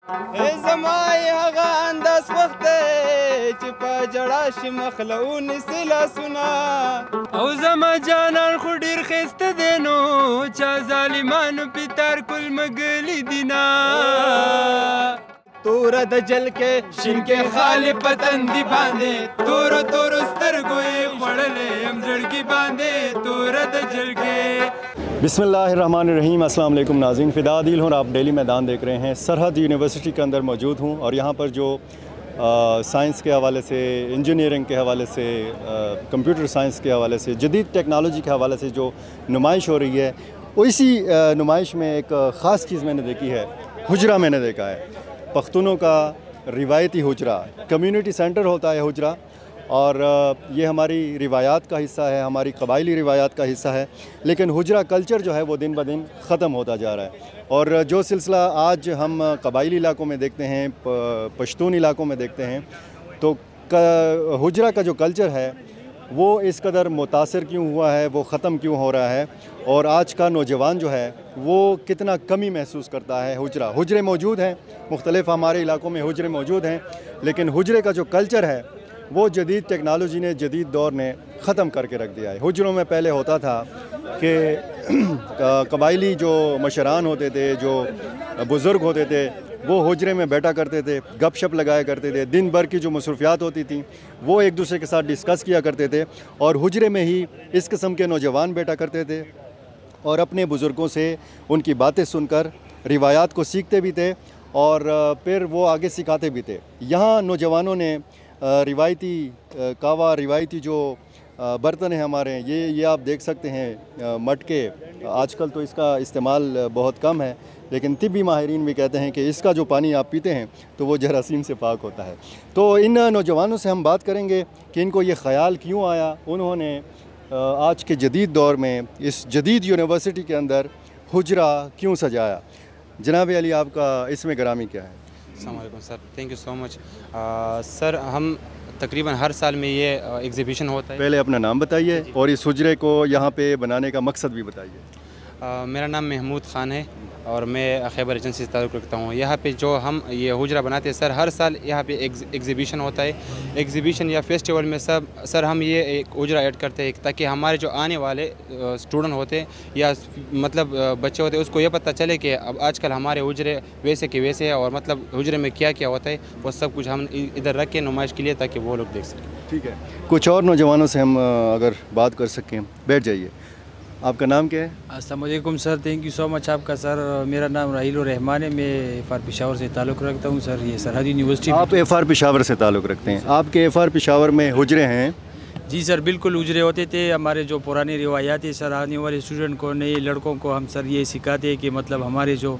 زما هغه انداز وخت چې په جړا شي مخلون سلا سنا او زما جانان خو ډیر خسته دی نو چا ظالمانو پتار کل مګلی دینا تور د جل کې شین کې خال پتندي باندې تور تور سترګو یې خړلې هم زړګي باندې تور د جل کې بسم اللہ الرحمن الرحیم۔ السلام علیکم ناظرین، فدا عدیل ہوں اور آپ ڈیلی میدان دیکھ رہے ہیں۔ سرحد یونیورسٹی کے اندر موجود ہوں اور یہاں پر جو سائنس کے حوالے سے، انجینئرنگ کے حوالے سے، کمپیوٹر سائنس کے حوالے سے، جدید ٹیکنالوجی کے حوالے سے جو نمائش ہو رہی ہے، اسی نمائش میں ایک خاص چیز میں نے دیکھی ہے، حجرہ میں نے دیکھا ہے، پختونوں کا روایتی حجرہ، کمیونٹی سینٹر ہوتا ہے حجرہ، اور یہ ہماری روایات کا حصہ ہے، ہماری قبائلی روایات کا حصہ ہے، لیکن حجرہ کلچر جو ہے وہ دن بدن ختم ہوتا جا رہا ہے۔ اور جو سلسلہ آج ہم قبائلی علاقوں میں دیکھتے ہیں، پشتون علاقوں میں دیکھتے ہیں، تو حجرہ کا جو کلچر ہے وہ اس قدر متاثر کیوں ہوا ہے، وہ ختم کیوں ہو رہا ہے، اور آج کا نوجوان جو ہے وہ کتنا کمی محسوس کرتا ہے۔ حجرے موجود ہیں، مختلف ہمارے علاقوں میں حجرے موجود ہیں، لیکن حجرے کا جو کلچر ہے وہ جدید ٹیکنالوجی نے، جدید دور نے ختم کر کے رکھ دیا ہے۔ حجروں میں پہلے ہوتا تھا کہ قبائلی جو مشران ہوتے تھے، جو بزرگ ہوتے تھے، وہ حجرے میں بیٹھا کرتے تھے، گپ شپ لگایا کرتے تھے، دن بھر کی جو مصروفیات ہوتی تھیں وہ ایک دوسرے کے ساتھ ڈسکس کیا کرتے تھے، اور حجرے میں ہی اس قسم کے نوجوان بیٹھا کرتے تھے اور اپنے بزرگوں سے ان کی باتیں سن کر روایات کو سیکھتے بھی تھے اور پھر وہ آگے سکھاتے بھی تھے۔ یہاں نوجوانوں نے روایتی کاوا، روایتی جو برتن ہیں ہمارے، یہ آپ دیکھ سکتے ہیں، مٹکے، آج کل تو اس کا استعمال بہت کم ہے، لیکن طبی ماہرین بھی کہتے ہیں کہ اس کا جو پانی آپ پیتے ہیں تو وہ جراثیم سے پاک ہوتا ہے۔ تو ان نوجوانوں سے ہم بات کریں گے کہ ان کو یہ خیال کیوں آیا، انہوں نے آج کے جدید دور میں اس جدید یونیورسٹی کے اندر حجرہ کیوں سجایا۔ جناب علی، آپ کا اس میں گرامی کیا ہے؟ السلام علیکم سر، تھینک یو سو مچ سر۔ ہم تقریباً ہر سال میں یہ ایگزیبیشن ہوتا ہے۔ پہلے اپنا نام بتائیے اور اس حجرے کو یہاں پہ بنانے کا مقصد بھی بتائیے۔ میرا نام محمود خان ہے اور میں خیبر ایجنسی سے تعلق رکھتا ہوں۔ یہاں پہ جو ہم یہ حجرہ بناتے ہیں سر، ہر سال یہاں پہ ایگزیبیشن ہوتا ہے۔ ایگزیبیشن یا فیسٹیول میں سر ہم یہ ایک حجرہ ایڈ کرتے ہیں تاکہ ہمارے جو آنے والے اسٹوڈنٹ ہوتے ہیں یا مطلب بچے ہوتے ہیں اس کو یہ پتہ چلے کہ اب آج کل ہمارے حجرے ویسے کے ویسے ہیں، اور مطلب حجرے میں کیا کیا ہوتا ہے وہ سب کچھ ہم ادھر رکھ کے نمائش کے لیے تاکہ وہ لوگ دیکھ سکیں۔ ٹھیک ہے، کچھ اور نوجوانوں سے ہم اگر بات کر سکیں، بیٹھ جائیے۔ آپ کا نام کیا ہے؟ السلام علیکم سر، تھینک یو سو مچ آپ کا سر۔ میرا نام راہیل الرحمان ہے، میں ایف آر پشاور سے تعلق رکھتا ہوں سر۔ یہ سرحد یونیورسٹی۔ آپ ایف آر پشاور سے تعلق رکھتے ہیں؟ آپ کے ایف آر پشاور میں حجرے ہیں؟ جی سر، بالکل حجرے ہوتے تھے۔ ہمارے جو پرانی روایات ہیں سر، آنے والے اسٹوڈنٹ کو، نئے لڑکوں کو ہم سر یہ سکھاتے ہیں کہ مطلب ہمارے جو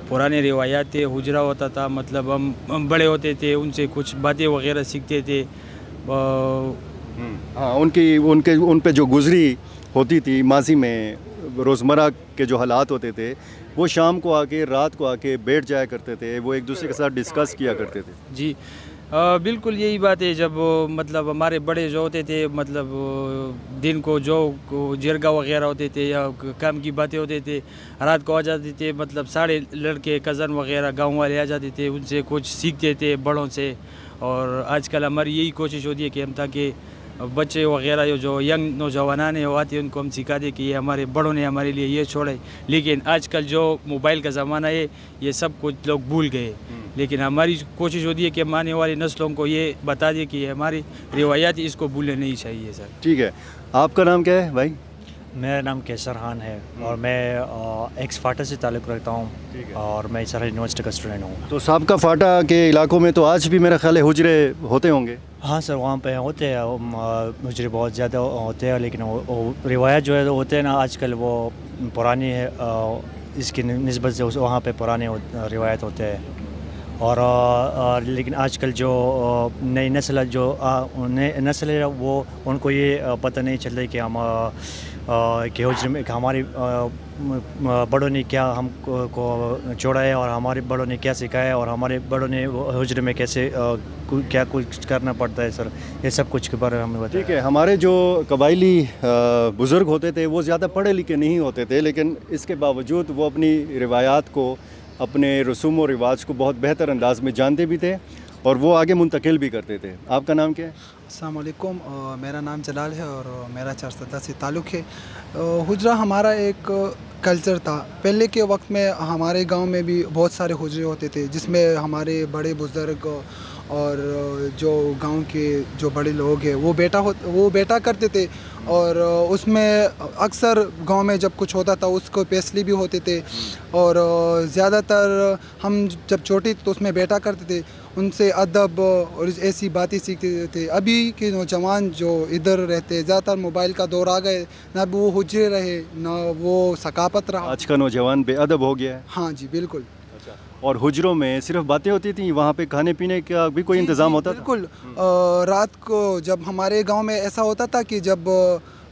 پرانے روایات تھے، حجرہ ہوتا تھا، مطلب ہم بڑے ہوتے تھے، ان سے کچھ باتیں وغیرہ سیکھتے تھے۔ ہاں، ان پہ جو گزری ہوتی تھی ماضی میں، روزمرہ کے جو حالات ہوتے تھے، وہ شام کو آ کے، رات کو آ کے بیٹھ جایا کرتے تھے، وہ ایک دوسرے کے ساتھ ڈسکس کیا کرتے تھے۔ جی بالکل یہی بات ہے۔ جب مطلب ہمارے بڑے جو ہوتے تھے، مطلب دن کو جو جرگا وغیرہ ہوتے تھے یا کام کی باتیں ہوتے تھے، رات کو آ جاتے تھے، مطلب سارے لڑکے کزن وغیرہ گاؤں والے آ جاتے تھے، ان سے کچھ سیکھتے تھے بڑوں سے۔ اور آج کل ہماری یہی کوشش ہوتی ہے کہ ہم تاکہ بچے وغیرہ جو ینگ نوجوانان ہیں وہ آتے ہیں، ان کو ہم سکھا دیں کہ یہ ہمارے بڑوں نے ہمارے لیے یہ چھوڑا ہے۔ لیکن آج کل جو موبائل کا زمانہ ہے، یہ سب کچھ لوگ بھول گئے، لیکن ہماری کوشش ہوتی ہے کہ ہم آنے والی نسلوں کو یہ بتا دیں کہ ہماری روایات اس کو بھولنے نہیں چاہیے سر۔ ٹھیک ہے، آپ کا نام کیا ہے بھائی؟ میرا نام کیسر خان ہے اور میں ایکس فاٹا سے تعلق رکھتا ہوں اور میں سرحد یونیورسٹی کا اسٹوڈنٹ ہوں۔ تو سابقہ فاٹا کے علاقوں میں تو آج بھی میرا خیال ہے حجرے ہوتے ہوں گے؟ ہاں سر، وہاں پہ ہوتے ہیں حجرے، بہت زیادہ ہوتے ہیں، لیکن روایت جو ہے ہوتے ہیں نا آج کل وہ پرانی ہے، اس کی نسبت سے وہاں پہ پرانے روایت ہوتے ہیں۔ اور لیکن آج کل جو نئی نسل ہے وہ ان کو یہ پتہ نہیں چلتا کہ ہم کہ حجرے میں ہمارے بڑوں نے کیا ہم کو چھوڑا ہے اور ہمارے بڑوں نے کیا سکھایا ہے اور ہمارے بڑوں نے حجرے میں کیسے کیا کچھ کرنا پڑتا ہے سر، یہ سب کچھ کے بارے میں ہمیں بتائیں۔ ٹھیک ہے، ہمارے جو قبائلی بزرگ ہوتے تھے وہ زیادہ پڑھے لکھے نہیں ہوتے تھے، لیکن اس کے باوجود وہ اپنی روایات کو، اپنے رسوم و رواج کو بہت بہتر انداز میں جانتے بھی تھے اور وہ آگے منتقل بھی کرتے تھے. آپ کا نام کیا ہے؟ السلام علیکم، میرا نام جلال ہے اور میرا چارسدہ سے تعلق ہے. حجرہ ہمارا ایک کلچر تھا. پہلے کے وقت میں ہمارے گاؤں میں بھی بہت سارے حجرے ہوتے تھے جس میں ہمارے بڑے بزرگ اور جو گاؤں کے جو بڑے لوگ ہیں وہ بیٹا کرتے تھے اور اس میں اکثر گاؤں میں جب کچھ ہوتا تھا اس کو فیصلے بھی ہوتے تھے اور زیادہ تر ہم جب چھوٹے تو اس میں بیٹا کرتے تھے، ان سے ادب اور ایسی باتیں سیکھتے تھے. ابھی کے نوجوان جو ادھر رہتے زیادہ تر موبائل کا دور آ گئے، نہ وہ حجرے رہے نہ وہ ثقافت رہا. آج کا نوجوان بے ادب ہو گیا ہے. ہاں جی بالکل. اور حجروں میں صرف باتیں ہوتی تھیں، وہاں پہ کھانے پینے کا بھی کوئی انتظام ہوتا تھا؟ بالکل. رات کو جب ہمارے گاؤں میں ایسا ہوتا تھا کہ جب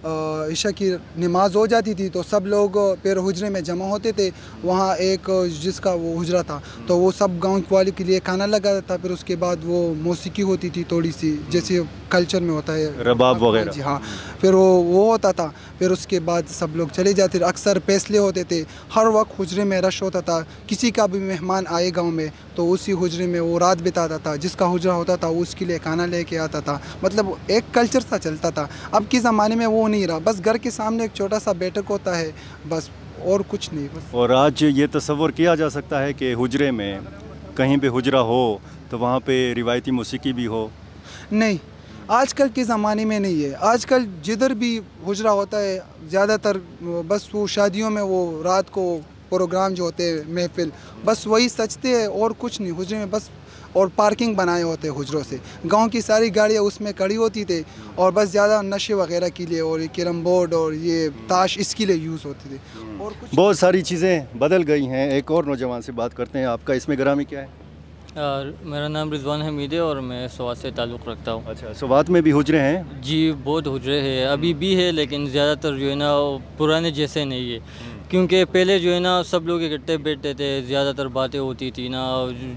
عشاء کی نماز ہو جاتی تھی تو سب لوگ پھر حجرے میں جمع ہوتے تھے. وہاں ایک جس کا وہ حجرہ تھا تو وہ سب گاؤں والے کے لیے کھانا لگا تھا. پھر اس کے بعد وہ موسیقی ہوتی تھی تھوڑی سی، جیسے کلچر میں ہوتا ہے رباب وغیرہ. جی ہاں. پھر وہ ہوتا تھا. پھر اس کے بعد سب لوگ چلے جاتے تھے. اکثر فیصلے ہوتے تھے. ہر وقت حجرے میں رش ہوتا تھا. کسی کا بھی مہمان آئے گاؤں میں تو اسی حجرے میں وہ رات بتاتا تھا. جس کا حجرہ ہوتا تھا اس کے لیے کھانا لے کے آتا تھا. مطلب ایک کلچر سا چلتا تھا. اب کے زمانے میں وہ نہیں رہا. بس گھر کے سامنے ایک چھوٹا سا بیٹھک ہوتا ہے بس، اور کچھ نہیں بس. اور آج یہ تصور کیا جا سکتا ہے کہ حجرے میں کہیں پہ حجرہ ہو تو وہاں پہ روایتی موسیقی بھی ہو؟ نہیں، آج کل کے زمانے میں نہیں ہے. آج کل جدھر بھی حجرہ ہوتا ہے زیادہ تر بس وہ شادیوں میں وہ رات کو پروگرام جو ہوتے ہیں محفل، بس وہی سجتے ہیں اور کچھ نہیں. حجرے میں بس اور پارکنگ بنائے ہوتے ہیں حجروں سے. گاؤں کی ساری گاڑیاں اس میں کھڑی ہوتی تھیں اور بس زیادہ نشے وغیرہ کے لیے اور کیرم بورڈ اور یہ تاش اس کے لیے یوز ہوتے تھے. اور کچھ بہت ساری چیزیں بدل گئی ہیں. ایک اور نوجوان سے بات کرتے ہیں. آپ کا اسم گرامی کیا ہے؟ میرا نام رضوان حمید ہے اور میں سوات سے تعلق رکھتا ہوں. اچھا، سوات میں بھی حجرے ہیں؟ جی بہت حجرے ہیں، ابھی بھی ہے لیکن زیادہ تر جو ہے نا پرانے جیسے نہیں ہے. کیونکہ پہلے جو ہے نا سب لوگ اکٹھے بیٹھتے تھے، زیادہ تر باتیں ہوتی تھی نا،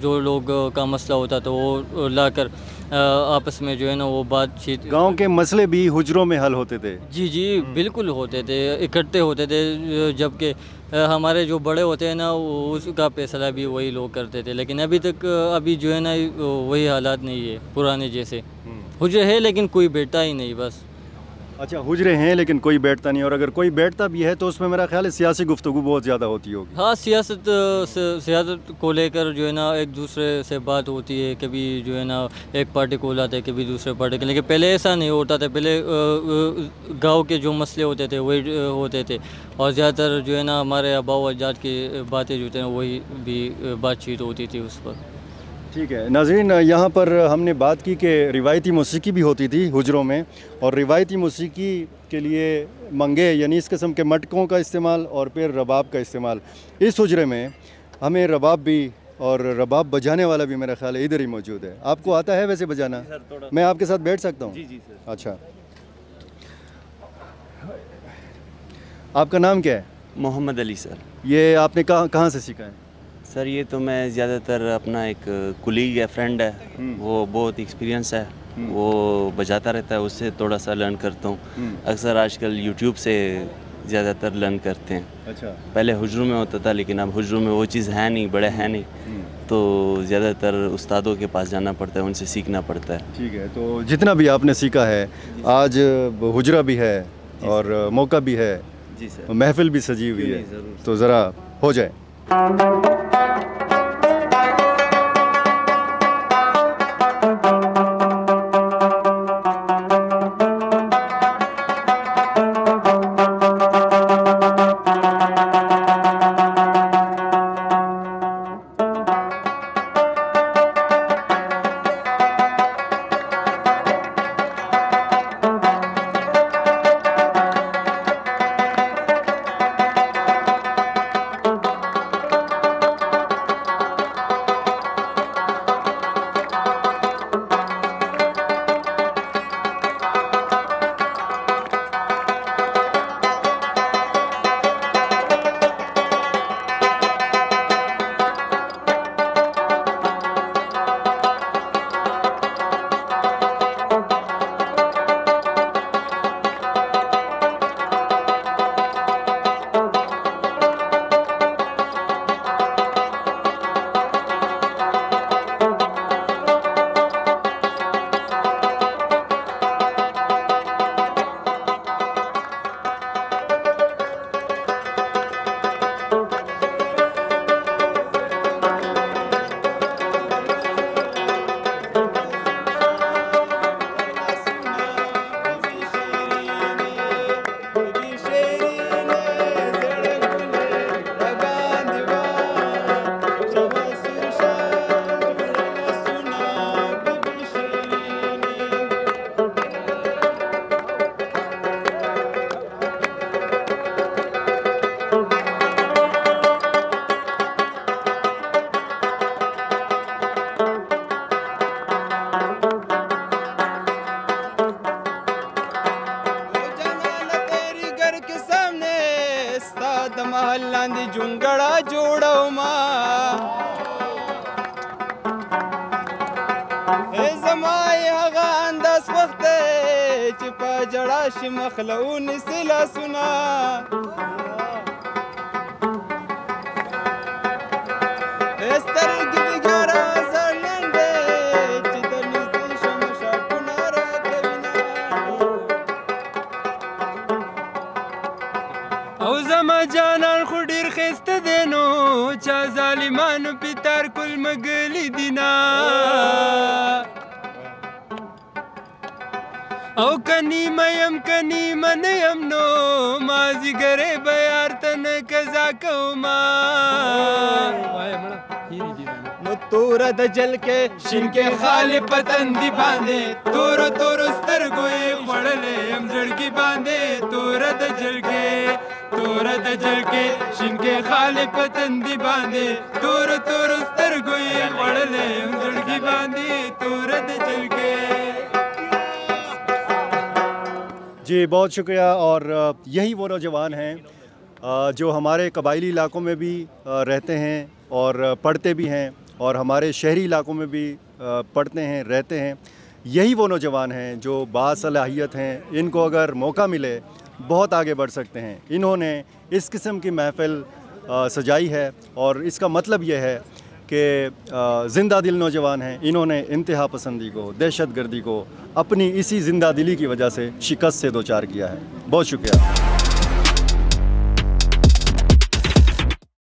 جو لوگ کا مسئلہ ہوتا تو وہ لا کر آپس میں جو ہے نا وہ بات چیت. گاؤں کے مسئلے بھی حجروں میں حل ہوتے تھے؟ جی جی بالکل ہوتے تھے، اکٹھے ہوتے تھے. جبکہ ہمارے جو بڑے ہوتے ہیں نا اس کا فیصلہ بھی وہی لوگ کرتے تھے. لیکن ابھی جو ہے نا وہی حالات نہیں ہے پرانے جیسے. حجرے ہے لیکن کوئی بیٹھتا ہی نہیں بس. اچھا، حجرے ہیں لیکن کوئی بیٹھتا نہیں، اور اگر کوئی بیٹھتا بھی ہے تو اس میں میرا خیال ہے سیاسی گفتگو بہت زیادہ ہوتی ہوگی. ہاں، سیاست کو لے کر جو ہے نا ایک دوسرے سے بات ہوتی ہے. کبھی جو ہے نا ایک پارٹی کو لاتے کبھی دوسرے پارٹی کے. لیکن پہلے ایسا نہیں ہوتا تھا. پہلے گاؤں کے جو مسئلے ہوتے تھے وہی ہوتے تھے اور زیادہ تر جو ہے نا ہمارے آباء و اجداد کی باتیں جو تھے وہی بھی بات چیت ہوتی تھی اس پر. ٹھیک ہے ناظرین، یہاں پر ہم نے بات کی کہ روایتی موسیقی بھی ہوتی تھی حجروں میں، اور روایتی موسیقی کے لیے منگے یعنی اس قسم کے مٹکوں کا استعمال اور پھر رباب کا استعمال. اس حجرے میں ہمیں رباب بھی اور رباب بجانے والا بھی میرا خیال ہے ادھر ہی موجود ہے. آپ کو آتا ہے ویسے بجانا؟ میں آپ کے ساتھ بیٹھ سکتا ہوں؟ جی سر. اچھا، آپ کا نام کیا ہے؟ محمد علی سر. یہ آپ نے کہاں سے سیکھا ہے؟ سر یہ تو میں زیادہ تر اپنا ایک کولیگ ہے، فرینڈ ہے، وہ بہت ایکسپیرینس ہے، وہ بجاتا رہتا ہے، اس سے تھوڑا سا لرن کرتا ہوں. اکثر آج کل یوٹیوب سے زیادہ تر لرن کرتے ہیں. اچھا، پہلے حجروں میں ہوتا تھا لیکن اب حجروں میں وہ چیز ہے نہیں، بڑے ہیں نہیں، تو زیادہ تر استادوں کے پاس جانا پڑتا ہے، ان سے سیکھنا پڑتا ہے. ٹھیک ہے، تو جتنا بھی آپ نے سیکھا ہے آج حجرہ بھی ہے اور موقع بھی ہے، جی سر، محفل بھی سجی ہوئی ہے، تو ذرا ہو جائے. جونګړه جوړوما زما یې هغه انداز وخت دی چې په جړا شي مخله ونیسي لاسونه سترګې دې ګاره زړیان دی چې در نږدې شم شاټونه راکوینه او زما جانان خو ډېر ښایسته دی نو چا ظالمانو پې تار کل مګلي دینه او کنیمه یم کنیمه نه یم نو مازدیګری به یار ته نه قضا کومه نو توره د جلکې شینکې خالې په تندي باندې تورو تورو سترګو یې خوړلې یم زړګي باندې توره د جلکې شینکې خالې په تندي باندې تورو تورو سترګو یې خوړلې یم زړګي باندې توره د جلکې جی بہت شکریہ اور یہی وہ نوجوان ہیں جو ہمارے قبائلی علاقوں میں بھی رہتے ہیں اور پڑھتے بھی ہیں اور ہمارے شہری علاقوں میں بھی پڑھتے ہیں رہتے ہیں یہی وہ نوجوان ہیں جو باصلاحیت ہیں ان کو اگر موقع ملے بہت آگے بڑھ سکتے ہیں انہوں نے اس قسم کی محفل سجائی ہے اور اس کا مطلب یہ ہے کہ زندہ دل نوجوان ہیں انہوں نے انتہا پسندی کو دہشت گردی کو اپنی اسی زندہ دلی کی وجہ سے شکست سے دوچار کیا ہے بہت شکریہ